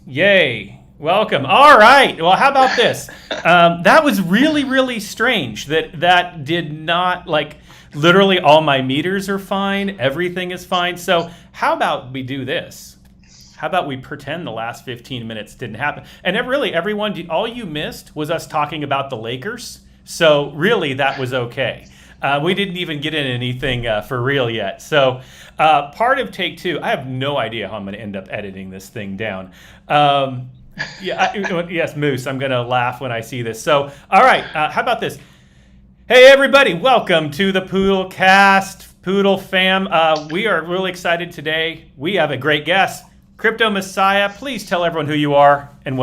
Yay. Welcome. All right. Well, how about this? That was really, really strange. That did not literally all my meters are fine. Everything is fine. So how about we do this? How about we pretend the last 15 minutes didn't happen? And really, everyone, all you missed was us talking about the Lakers. So really, that was okay. We didn't even get in anything for real yet. So part of take two, I have no idea how I'm going to end up editing this thing down. Yes, Moose, I'm going to laugh when I see this. So, all right, how about this? Hey, everybody, welcome to the POODLCAST, Poodle fam. We are really excited today. We have a great guest, Crypto Messiah. Please tell everyone who you are and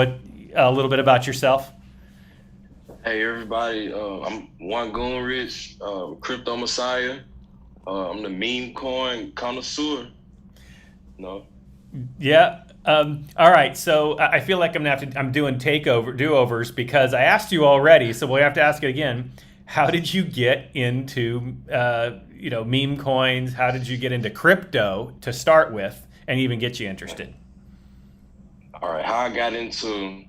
a little bit about yourself. Hey everybody, I'm One Goon Rich, Crypto Messiah. I'm the meme coin connoisseur. No. Yeah. All right. So I feel like I'm doing do-overs because I asked you already. So we'll have to ask it again. How did you get into meme coins? How did you get into crypto to start with, and even get you interested? All right. How I got into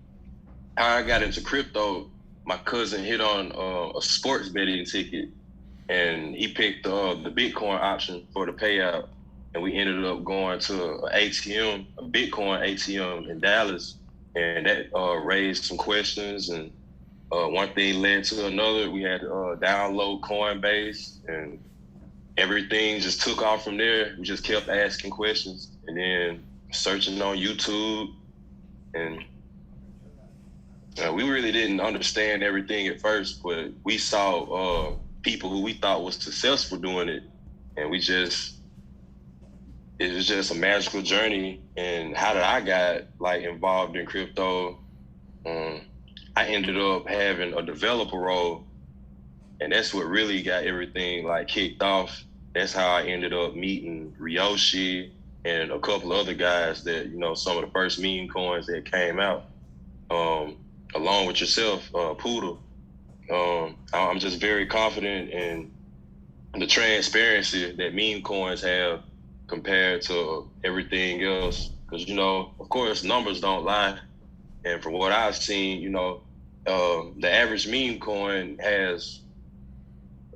crypto. My cousin hit on a sports betting ticket, and he picked the Bitcoin option for the payout, and we ended up going to a Bitcoin ATM in Dallas, and that raised some questions, and one thing led to another. We had to download Coinbase, and everything just took off from there. We just kept asking questions, and then searching on YouTube, and we really didn't understand everything at first, but we saw people who we thought was successful doing it, and it was just a magical journey. And how did I got involved in crypto? I ended up having a developer role, and that's what really got everything kicked off. That's how I ended up meeting Ryoshi and a couple of other guys that, some of the first meme coins that came out. Along with yourself, Poodle. I'm just very confident in the transparency that meme coins have compared to everything else. Because, of course, numbers don't lie. And from what I've seen, the average meme coin has,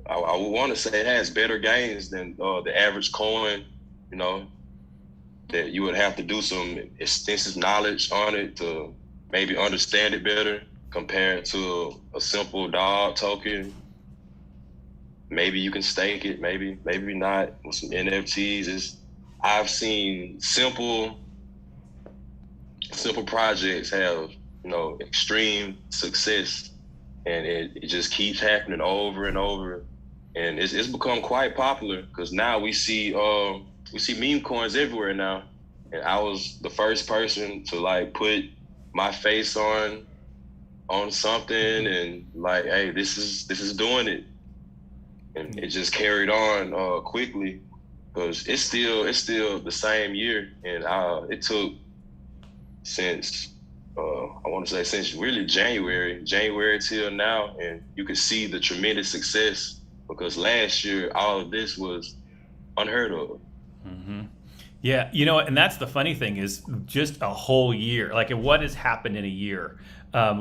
I would want to say it has better gains than the average coin, that you would have to do some extensive knowledge on it to maybe understand it better compared to a simple dog token. Maybe you can stake it, maybe not. With some NFTs, I've seen simple projects have, extreme success, and it just keeps happening over and over. And it's become quite popular because now we see meme coins everywhere now. And I was the first person to put my face on something and hey, this is doing it, and it just carried on quickly because it's still the same year, and it took since I want to say since really January till now, and you can see the tremendous success because last year all of this was unheard of. Mm-hmm. Yeah, and that's the funny thing is just a whole year, what has happened in a year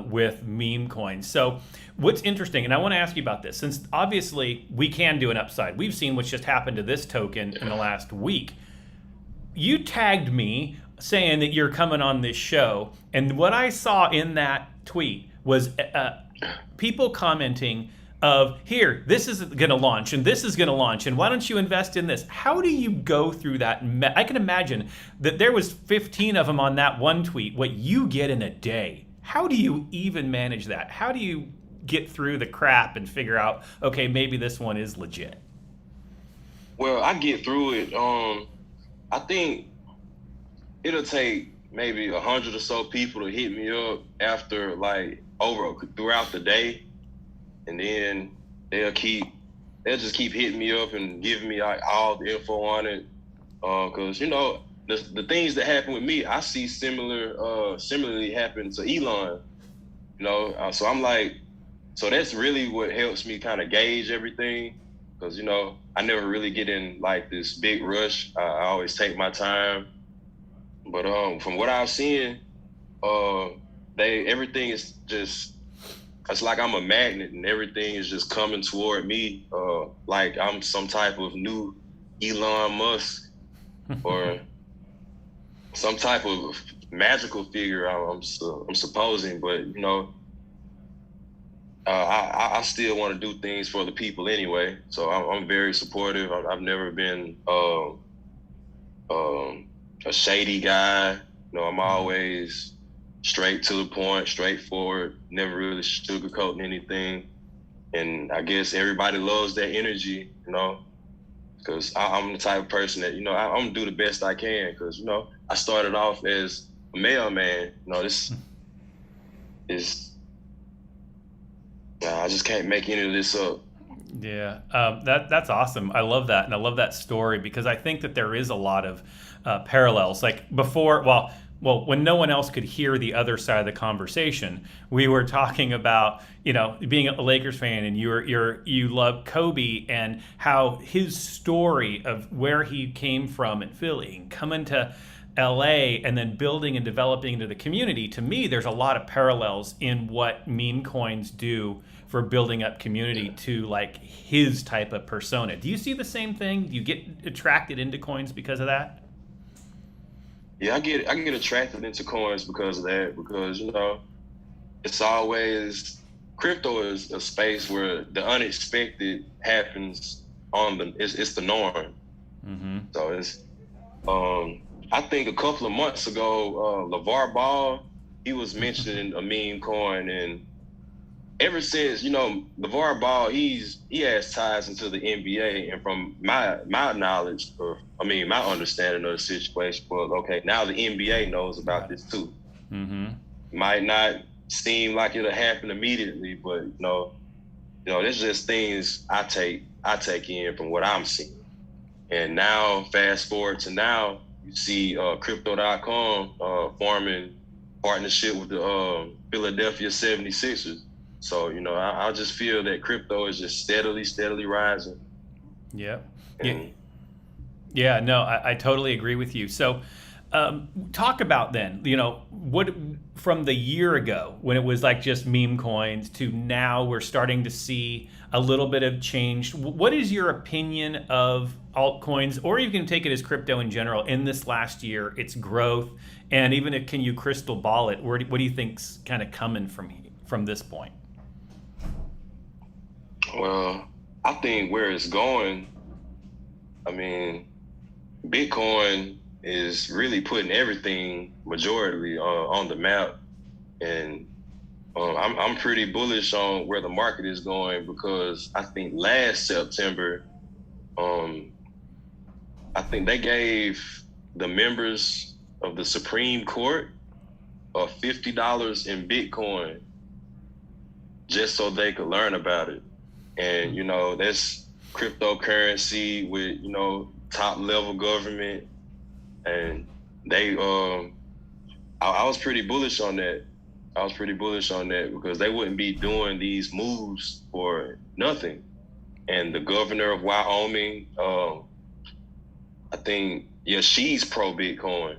with meme coins. So what's interesting, and I want to ask you about this, since obviously we can do an upside. We've seen what's just happened to this token in the last week. You tagged me saying that you're coming on this show, and what I saw in that tweet was people commenting of, here, this is going to launch, and this is going to launch, and why don't you invest in this? How do you go through that? I can imagine that there was 15 of them on that one tweet, what you get in a day. How do you even manage that? How do you get through the crap and figure out, okay, maybe this one is legit? Well, I get through it. I think it'll take maybe 100 or so people to hit me up after throughout the day. And then they'll just keep hitting me up and giving me all the info on it. Cause the things that happen with me, I see similarly happen to Elon. So I'm so that's really what helps me kind of gauge everything. Cause I never really get in this big rush. I always take my time. But from what I've seen, everything is just, it's like I'm a magnet and everything is just coming toward me. Like I'm some type of new Elon Musk or some type of magical figure. I'm supposing, but you know, I still want to do things for the people anyway. So I'm very supportive. I've never been a shady guy. You know, I'm always straight to the point, straightforward, never really sugarcoating anything. And I guess everybody loves that energy, you know, because I'm the type of person that, you know, I'm gonna do the best I can because, you know, I started off as a mailman. You know, this is, I just can't make any of this up. Yeah, that's awesome. I love that, and I love that story because I think that there is a lot of parallels. Like before, well, when no one else could hear the other side of the conversation, we were talking about, you know, being a Lakers fan and you love Kobe and how his story of where he came from in Philly and coming to LA and then building and developing into the community. To me, there's a lot of parallels in what meme coins do for building up community to like his type of persona. Do you see the same thing? Do you get attracted into coins because of that? Yeah, I get attracted into coins because of that, because, you know, it's always, crypto is a space where the unexpected happens it's the norm. Mm-hmm. So it's, I think a couple of months ago, LeVar Ball, he was mentioning a meme coin, and ever since, you know, LeVar Ball, he has ties into the NBA, and from my knowledge, my understanding of the situation was, okay, now the NBA knows about this too. Mm-hmm. Might not seem like it'll happen immediately, but you know, there's just things I take in from what I'm seeing. And now, fast forward to now, you see Crypto.com forming partnership with the Philadelphia 76ers. So, you know, I just feel that crypto is just steadily rising. Yeah. And Yeah, no, I totally agree with you. So talk about then, you know, what from the year ago when it was like just meme coins to now we're starting to see a little bit of change. What is your opinion of altcoins, or you can take it as crypto in general, in this last year, its growth, and even if, can you crystal ball it? What do you think's kind of coming from this point? well, I think where it's going, I mean, Bitcoin is really putting everything majority on the map, and I'm pretty bullish on where the market is going, because I think last September, I think they gave the members of the Supreme Court $50 in Bitcoin just so they could learn about it. And, you know, that's cryptocurrency with, you know, top level government. And they, I was pretty bullish on that. Because they wouldn't be doing these moves for nothing. And the governor of Wyoming, I think, yeah, she's pro Bitcoin.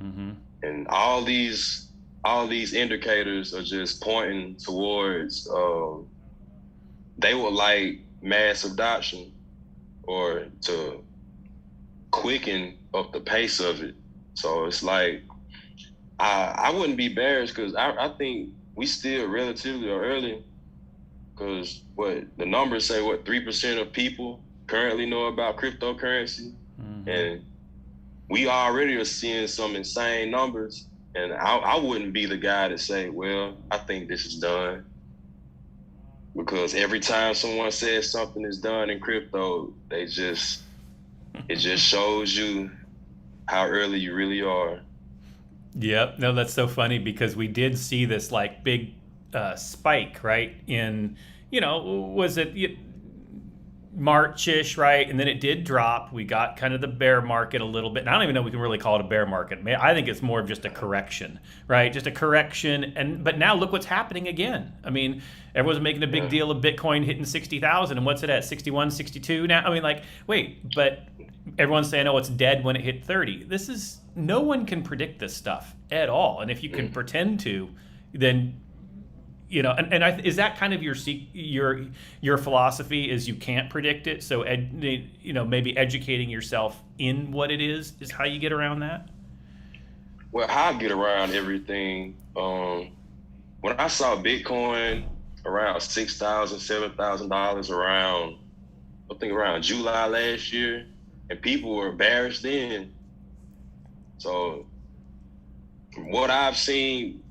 Mm-hmm. And all these indicators are just pointing towards they would like mass adoption, or to quicken up the pace of it. So it's like, I wouldn't be bearish, because I think we still relatively are early, because what the numbers say, 3% of people currently know about cryptocurrency. Mm-hmm. And we already are seeing some insane numbers. And I wouldn't be the guy to say, well, I think this is done. Because every time someone says something is done in crypto, it just shows you how early you really are. Yep. No, that's so funny, because we did see this like big spike, right? In, you know, was it March-ish, right? And then it did drop. We got kind of the bear market a little bit. And I don't even know if we can really call it a bear market. I think it's more of just a correction, right? Just a correction. But now look what's happening again. I mean, everyone's making a big deal of Bitcoin hitting 60,000, and what's it at? 61, 62 now? I mean, like, wait, but everyone's saying, oh, it's dead when it hit 30. No one can predict this stuff at all. And if you can pretend to, then is that kind of your philosophy? Is you can't predict it, so maybe educating yourself in what it is how you get around that. Well, how I get around everything, when I saw Bitcoin around $6,000, $7,000 around July last year, and people were embarrassed then. So from what I've seen,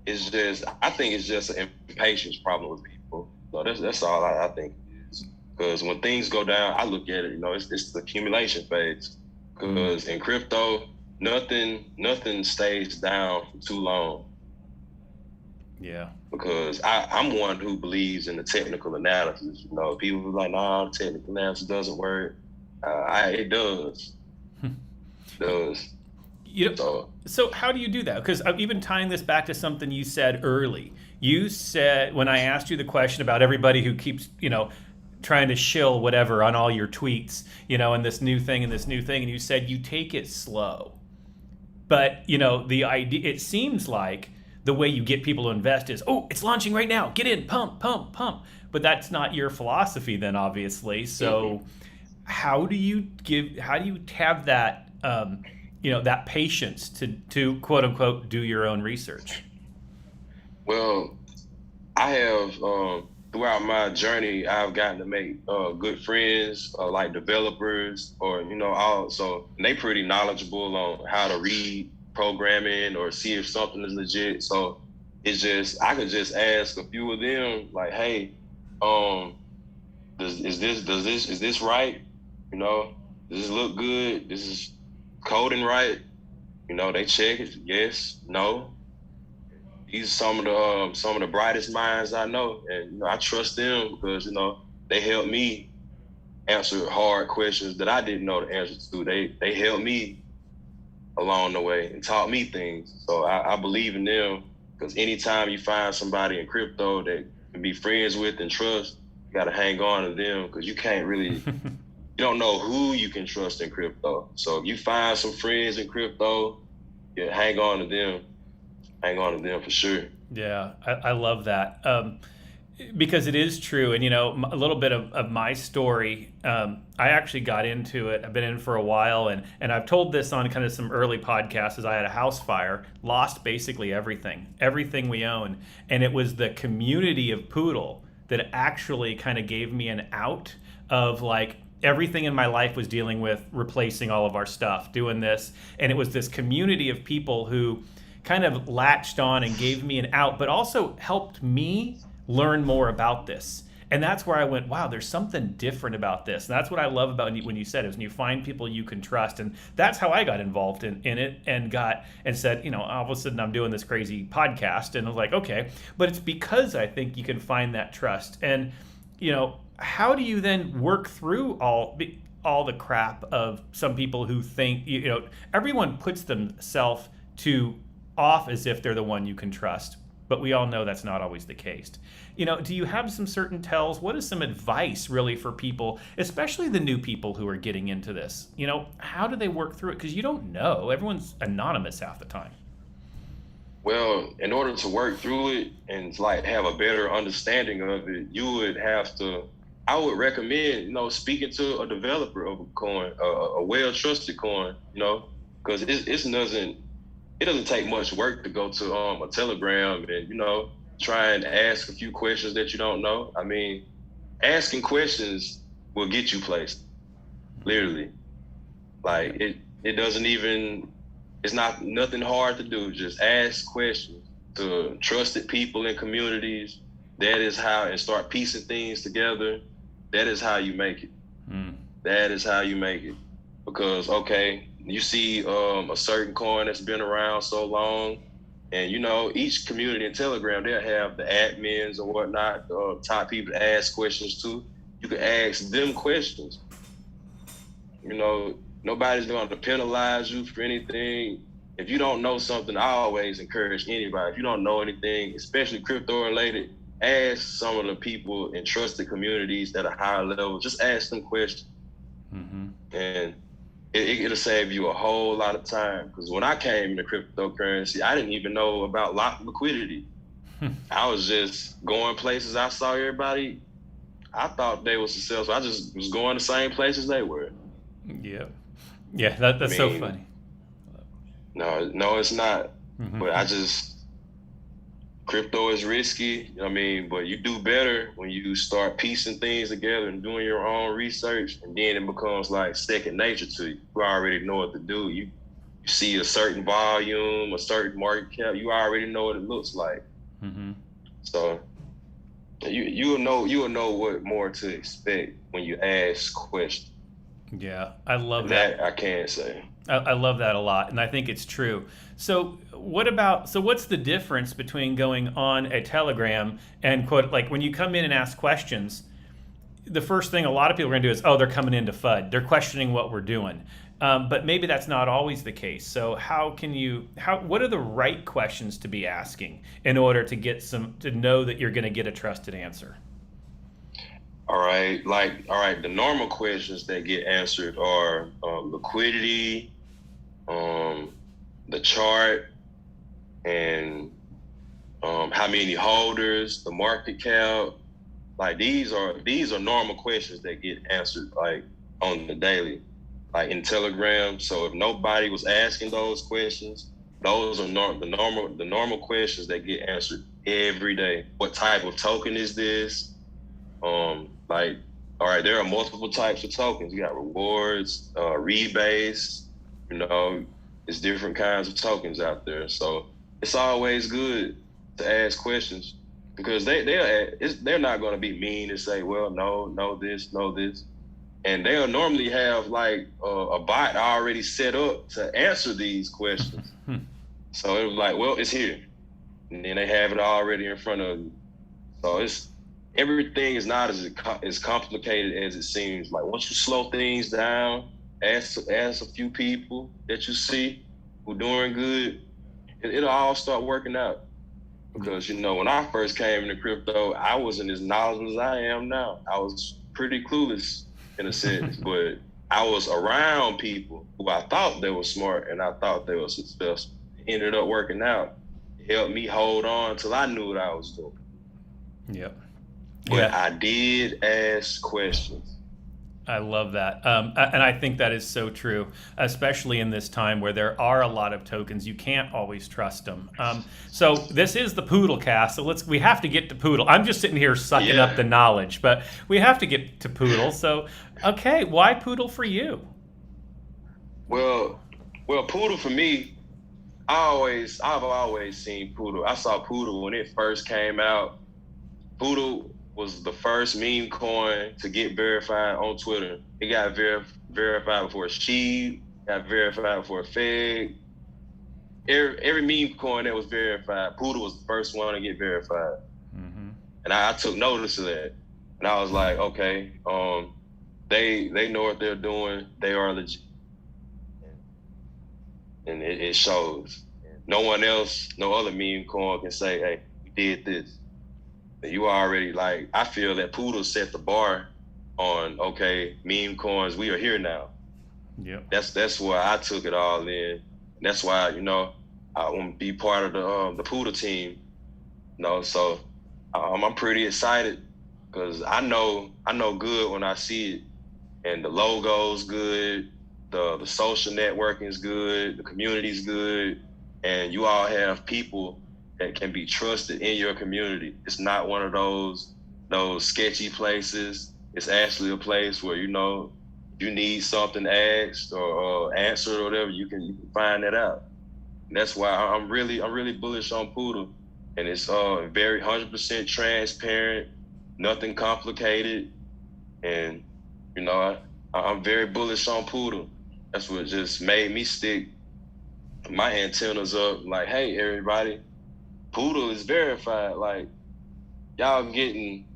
I think it's just an impatience problem with people. So that's all I think it is. Because when things go down, I look at it, it's the accumulation phase. Because in crypto, nothing stays down for too long. Yeah. Because I'm one who believes in the technical analysis. People are like, no, the technical analysis doesn't work. It does. It does. So how do you do that? Because even tying this back to something you said early, you said when I asked you the question about everybody who keeps, trying to shill whatever on all your tweets, and this new thing and this new thing, and you said you take it slow. But, the idea, it seems like the way you get people to invest is, oh, it's launching right now. Get in, pump, pump, pump. But that's not your philosophy then, obviously. So how do you have that, that patience to quote unquote do your own research? Well, I have throughout my journey, I've gotten to make good friends, like developers, or and they pretty knowledgeable on how to read programming or see if something is legit. So it's just I could just ask a few of them, like, hey, is this right? Does this look good? This is coding right? They check it. Yes, no. These are some of the brightest minds I know, and I trust them because they help me answer hard questions that I didn't know the answers to. They helped me along the way and taught me things. So I believe in them because anytime you find somebody in crypto that you can be friends with and trust, you got to hang on to them because you can't really. You don't know who you can trust in crypto. So if you find some friends in crypto, hang on to them. Hang on to them for sure. Yeah, I love that. Because it is true. And, a little bit of my story, I actually got into it. I've been in for a while. And I've told this on kind of some early podcasts as I had a house fire, lost basically everything we own. And it was the community of Poodle that actually kind of gave me an out of like, everything in my life was dealing with replacing all of our stuff, doing this. And it was this community of people who kind of latched on and gave me an out, but also helped me learn more about this. And that's where I went, wow, there's something different about this. And that's what I love about when you said it, is when you find people you can trust. And that's how I got involved in it and said, all of a sudden I'm doing this crazy podcast. And I was like, okay, but it's because I think you can find that trust. And, how do you then work through all the crap of some people who think, everyone puts themselves off as if they're the one you can trust, but we all know that's not always the case. Do you have some certain tells? What is some advice really for people, especially the new people who are getting into this? How do they work through it? Because you don't know. Everyone's anonymous half the time. Well, in order to work through it and like have a better understanding of it, I would recommend, speaking to a developer of a coin, a well-trusted coin, because it doesn't take much work to go to a Telegram and, try and ask a few questions that you don't know. I mean, asking questions will get you places, literally. Like it's not nothing hard to do. Just ask questions to trusted people in communities. That is how, and start piecing things together. That is how you make it. That is how you make it. Because, okay, you see a certain coin that's been around so long, and each community in Telegram, they'll have the admins or whatnot, top people to ask questions to. you can ask them questions. You know, nobody's going to penalize you for anything. If you don't know something, I always encourage anybody. If you don't know anything, especially crypto related, ask some of the people in trusted communities that are higher level. Just ask them questions, and it'll save you a whole lot of time. Because when I came into cryptocurrency, I didn't even know about lock liquidity. I was just going places. I saw everybody. I thought they were successful. I just was going the same places they were. Yeah. That's so funny. No, it's not. But crypto is risky, but you do better when you start piecing things together and doing your own research, and then it becomes like second nature to you. You already know what to do. You see a certain volume, a certain market cap, you already know what it looks like. So you'll know what more to expect when you ask questions. Yeah, I love that. I can't say. I love that a lot, and I think it's true. So what's the difference between going on a Telegram and quote, like when you come in and ask questions, the first thing a lot of people are going to do is, oh, they're coming in to FUD. They're questioning what we're doing. But maybe that's not always the case. So what are the right questions to be asking in order to know that you're going to get a trusted answer? All right. The normal questions that get answered are liquidity, the chart, and how many holders, the market cap. Like these are normal questions that get answered like on the daily, like in Telegram. So if nobody was asking those questions, those are the normal questions that get answered every day. What type of token is this? All right, there are multiple types of tokens. You got rewards, rebates, it's different kinds of tokens out there. So it's always good to ask questions, because they're not going to be mean and say, well, no this, no this. And they'll normally have like a bot already set up to answer these questions. So it was like, well, it's here. And then they have it already in front of you. So everything is not as complicated as it seems. Like once you slow things down, ask a few people that you see who doing good, it'll all start working out. Because when I first came into crypto, I wasn't as knowledgeable as I am now. I was pretty clueless in a sense, but I was around people who I thought they were smart and I thought they were successful. It ended up working out. It helped me hold on till I knew what I was doing. Yep. But I did ask questions. I love that. And I think that is so true, especially in this time where there are a lot of tokens. You can't always trust them. So this is the POODLCAST. So we have to get to Poodle. I'm just sitting here sucking up the knowledge, but we have to get to Poodle. So, okay, why Poodle for you? Well, Poodle for me, I've always seen Poodle. I saw Poodle when it first came out. Poodle was the first meme coin to get verified on Twitter. It got verified before Sheep, got verified before Fed. Every meme coin that was verified, Poodle was the first one to get verified. And I took notice of that. And I was like, okay, they know what they're doing. They are legit. And it shows. No one else, no other meme coin can say, hey, we did this. You already I feel that Poodle set the bar on, okay, meme coins, we are here now. Yeah. That's why I took it all in. That's why, I want to be part of the Poodle team. So I'm pretty excited because I know good when I see it. And the logo's good, the social networking is good, the community's good, and you all have people that can be trusted in your community. It's not one of those sketchy places. It's actually a place where, you need something asked or answered or whatever, you can find that out. And that's why I'm really bullish on Poodle. And it's very 100% transparent, nothing complicated. And, I'm very bullish on Poodle. That's what just made me stick my antennas up. Like, hey, everybody, Poodle is verified. Like, y'all getting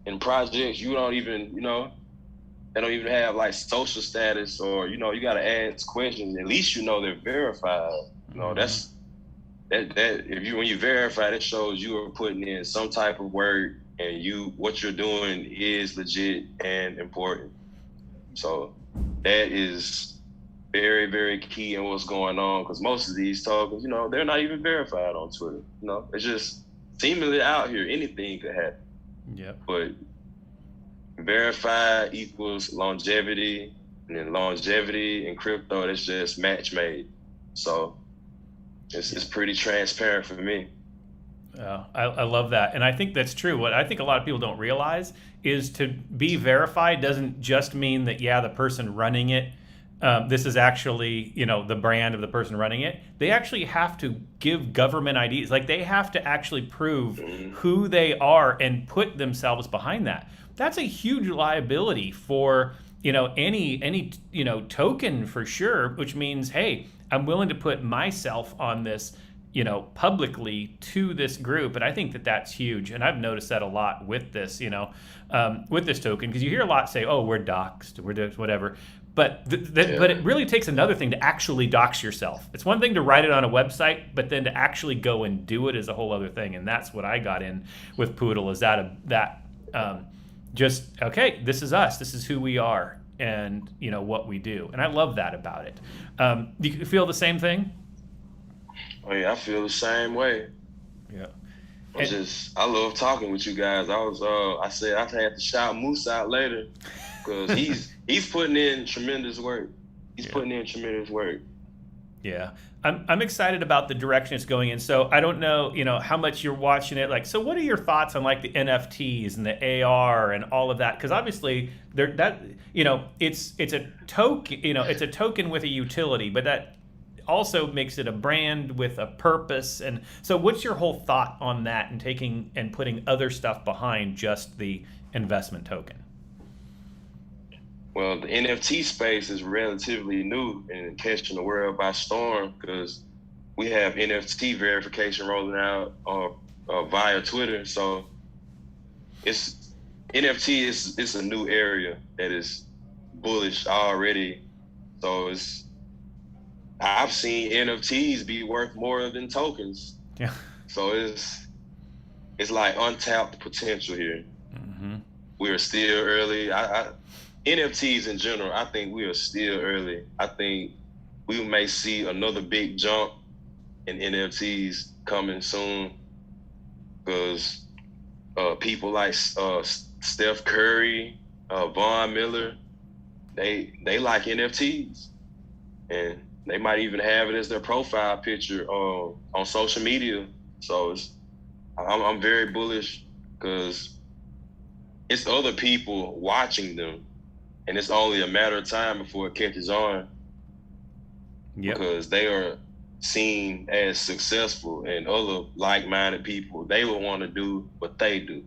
in projects, you don't even, they don't even have like social status, or, you got to ask questions. At least, they're verified. That's that if when you verify, it shows you are putting in some type of work, and what you're doing is legit and important. So that is very, very key in what's going on, because most of these tokens, they're not even verified on Twitter. It's just seemingly out here. Anything could happen. Yeah. But verified equals longevity, and then longevity in crypto, that's just match made. So it's pretty transparent for me. I love that. And I think that's true. What I think a lot of people don't realize is to be verified doesn't just mean that, the person running it, this is actually, the brand of the person running it. They actually have to give government IDs. Like, they have to actually prove who they are and put themselves behind that. That's a huge liability for, any token, for sure, which means, hey, I'm willing to put myself on this, publicly to this group. And I think that that's huge. And I've noticed that a lot with this, with this token, because you hear a lot say, oh, we're doxed, we're whatever. But but it really takes another thing to actually dox yourself. It's one thing to write it on a website, but then to actually go and do it is a whole other thing. And that's what I got in with Poodle, is just, okay, this is us, this is who we are, and what we do. And I love that about it. Do you feel the same thing? Oh yeah, I feel the same way. Yeah. I love talking with you guys. I said I had to shout Moose out later, because he's putting in tremendous work. He's putting in tremendous work. Yeah. I'm excited about the direction it's going in. So I don't know, how much you're watching it. Like, so what are your thoughts on like the NFTs and the AR and all of that? Because obviously it's a token, it's a token with a utility, but that also makes it a brand with a purpose. And so what's your whole thought on that, and taking and putting other stuff behind just the investment token? Well, the NFT space is relatively new and catching the world by storm, because we have NFT verification rolling out via Twitter. So NFT is a new area that is bullish already. So I've seen NFTs be worth more than tokens. Yeah. So it's like untapped potential here. Mm-hmm. We're still early. NFTs in general, I think we are still early. I think we may see another big jump in NFTs coming soon, because people like Steph Curry, Von Miller, they like NFTs, and they might even have it as their profile picture on social media. So I'm very bullish, because it's other people watching them. And it's only a matter of time before it catches on. Yep. Because they are seen as successful, and other like-minded people, they will want to do what they do.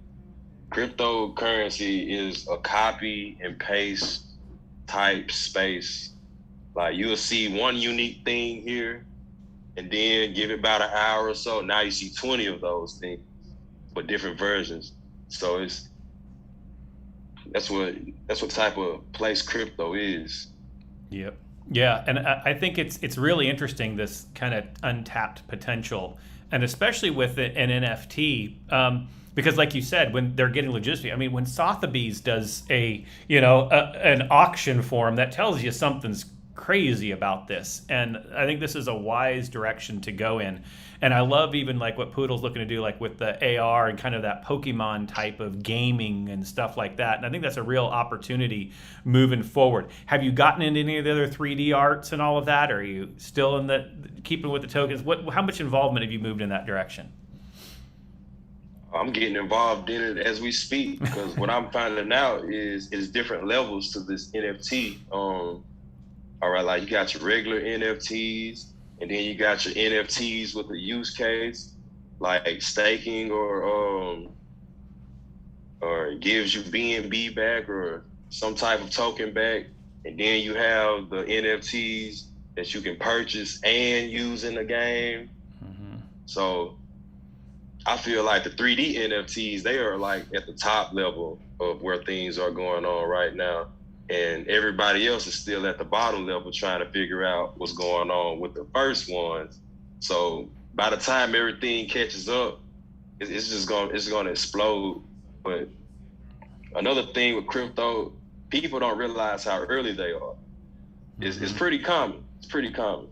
Cryptocurrency is a copy and paste type space. Like, you'll see one unique thing here, and then give it about an hour or so, now you see 20 of those things, but different versions. So that's what type of place crypto is. Yep. Yeah, and I think it's really interesting, this kind of untapped potential, and especially with an NFT, because like you said, when they're getting legitimacy, I mean, when Sotheby's does an auction for them, that tells you something's crazy about this. And I think this is a wise direction to go in. And I love even like what Poodle's looking to do, like with the AR and kind of that Pokemon type of gaming and stuff like that. And I think that's a real opportunity moving forward. Have you gotten into any of the other 3D arts and all of that? Or are you still in keeping with the tokens? How much involvement have you moved in that direction? I'm getting involved in it as we speak, because what I'm finding out is different levels to this NFT. All right, like you got your regular NFTs, and then you got your NFTs with a use case, like staking or it gives you BNB back or some type of token back. And then you have the NFTs that you can purchase and use in the game. Mm-hmm. So I feel like the 3D NFTs, they are like at the top level of where things are going on right now. And everybody else is still at the bottom level trying to figure out what's going on with the first ones. So by the time everything catches up, it's going to explode. But another thing with crypto, people don't realize how early they are. It's pretty common. It's pretty common.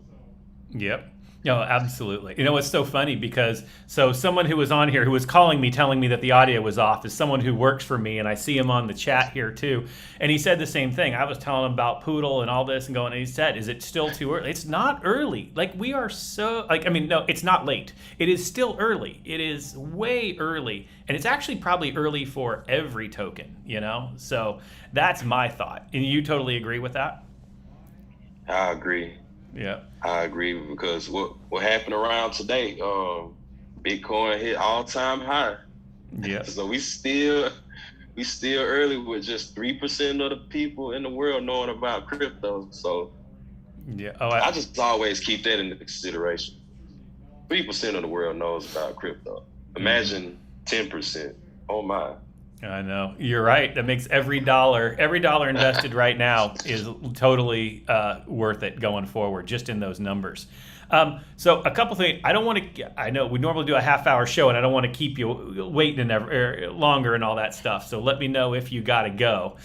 Yep. No, absolutely. You know, it's so funny because someone who was on here who was calling me telling me that the audio was off is someone who works for me, and I see him on the chat here too. And he said the same thing. I was telling him about Poodle and all this and going, and he said, is it still too early? It's not early. Like we are so no, it's not late. It is still early. It is way early. And it's actually probably early for every token, you know? So that's my thought. And you totally agree with that? I agree. Yeah, I agree because what happened around today, Bitcoin hit all-time high. Yeah. So we still early with just 3% of the people in the world knowing about crypto. So yeah. I just always keep that into consideration. 3% of the world knows about crypto. Imagine 10%. Oh my. I know. You're right. That makes every dollar invested right now is totally worth it going forward, just in those numbers. So a couple things. I know we normally do a half-hour show, and I don't want to keep you waiting longer and all that stuff. So let me know if you got to go.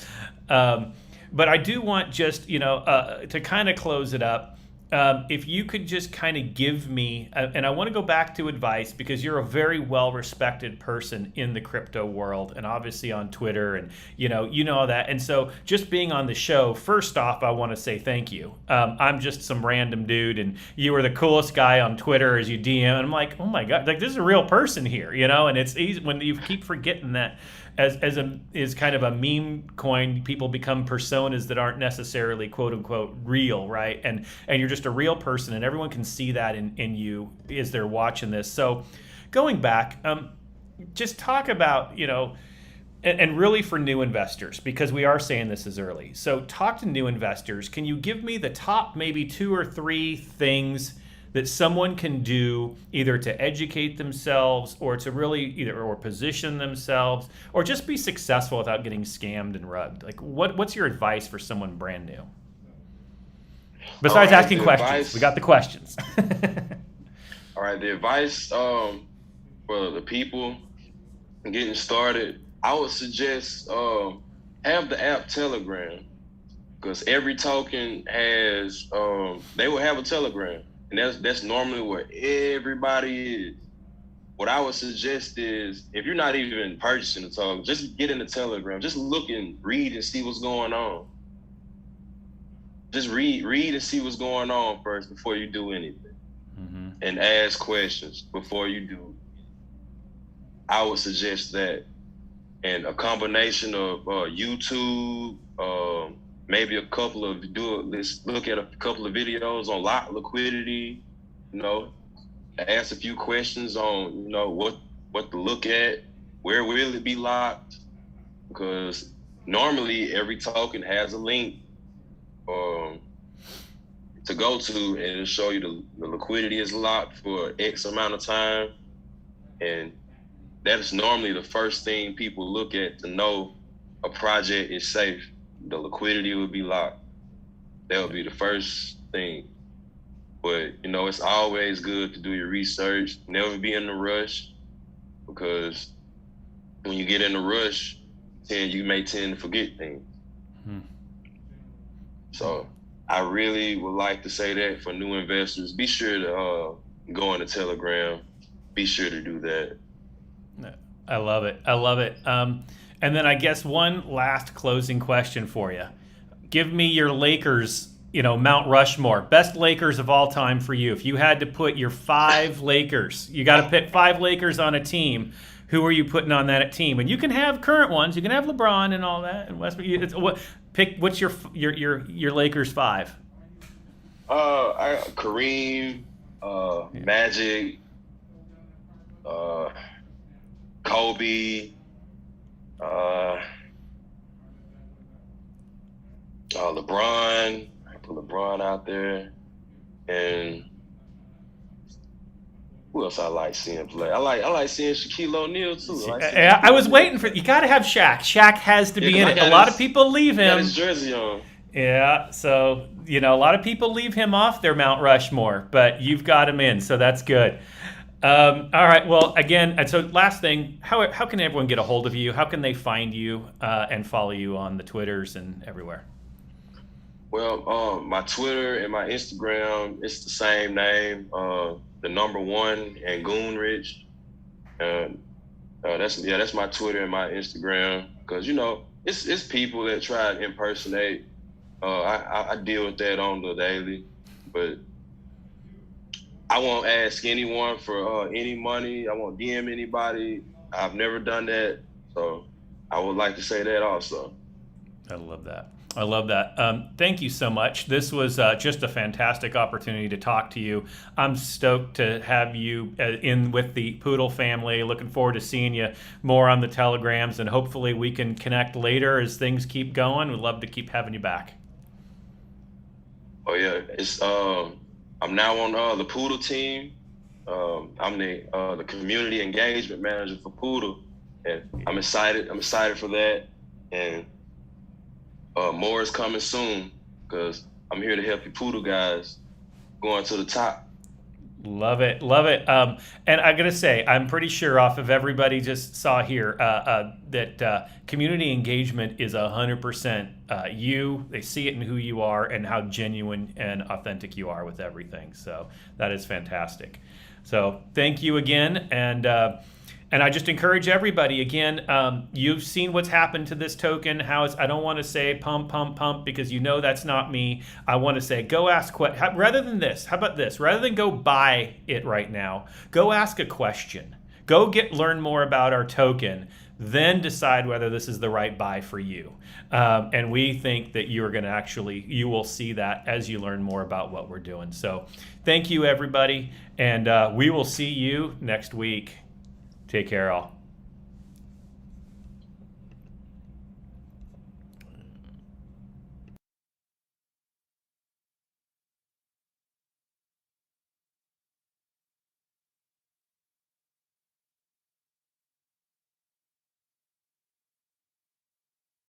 But I do want just, to kind of close it up. If you could just kind of give me, and I want to go back to advice because you're a very well-respected person in the crypto world and obviously on Twitter and, you know that. And so just being on the show, first off, I want to say thank you. I'm just some random dude and you were the coolest guy on Twitter as you DM. And I'm like, oh my God, like this is a real person here, and it's easy when you keep forgetting that. Is kind of a meme coin, people become personas that aren't necessarily quote unquote real, right? And you're just a real person, and everyone can see that in you as they're watching this. So, going back, just talk about and really for new investors, because we are saying this is early. So, talk to new investors. Can you give me the top maybe 2 or 3 things that someone can do either to educate themselves or to really or position themselves or just be successful without getting scammed and rugged? Like what's your advice for someone brand new? Besides asking questions, we got the questions. All right, the advice for the people getting started, I would suggest have the app Telegram, because every token has they will have a Telegram. And that's normally where everybody is. What I would suggest is, if you're not even purchasing the token, just get in the Telegram. Just look and read and see what's going on. Just read and see what's going on first before you do anything. Mm-hmm. And ask questions before you do. I would suggest that. And a combination of YouTube, maybe look at a couple of videos on lock liquidity, ask a few questions on, what to look at, where will it be locked? Because normally every token has a link to go to, and it'll show you the liquidity is locked for X amount of time. And that's normally the first thing people look at to know a project is safe. The liquidity will be locked. That would be the first thing. But, it's always good to do your research. Never be in a rush, because when you get in a rush, then you may tend to forget things. So I really would like to say that for new investors, be sure to go on the Telegram. Be sure to do that. I love it. And then I guess one last closing question for you. Give me your Lakers, Mount Rushmore, best Lakers of all time for you. If you had to put your 5 Lakers, you got to pick 5 Lakers on a team. Who are you putting on that team? And you can have current ones. You can have LeBron and all that. And Westbrook. What's your Lakers 5? Kareem, Magic, Kobe. LeBron. I put LeBron out there, and Who else I like seeing play? I like seeing Shaquille O'Neal too. I was waiting for you. Got to have Shaq. Shaq has to be in it. A lot of people leave got him. his jersey on. Yeah, so a lot of people leave him off their Mount Rushmore, but you've got him in, so that's good. All right. Well, again, and so last thing, how can everyone get a hold of you? How can they find you and follow you on the Twitters and everywhere? Well, my Twitter and my Instagram, it's the same name, the number 1 and Goonrich. That's my Twitter and my Instagram, because it's people that try to impersonate. I deal with that on the daily, but I won't ask anyone for any money. I won't DM anybody. I've never done that, so I would like to say that also. I love that. I love that. Thank you so much. This was just a fantastic opportunity to talk to you. I'm stoked to have you in with the Poodle family. Looking forward to seeing you more on the Telegrams, and hopefully we can connect later as things keep going. We'd love to keep having you back. Oh yeah, it's I'm now on the Poodle team. I'm the community engagement manager for Poodle, and I'm excited. I'm excited for that, and more is coming soon, because I'm here to help you Poodle guys going to the top. Love it, love it. And I gotta say, I'm pretty sure off of everybody just saw here that community engagement is 100% you. They see it in who you are and how genuine and authentic you are with everything. So that is fantastic. So thank you again, and I just encourage everybody, again, you've seen what's happened to this token, how it's, I don't want to say pump, pump, pump, because that's not me. I want to say go ask questions. Rather than this, how about this? Rather than go buy it right now, go ask a question. Go learn more about our token, then decide whether this is the right buy for you. And we think that you're going to you will see that as you learn more about what we're doing. So thank you, everybody, and we will see you next week. Take care, all.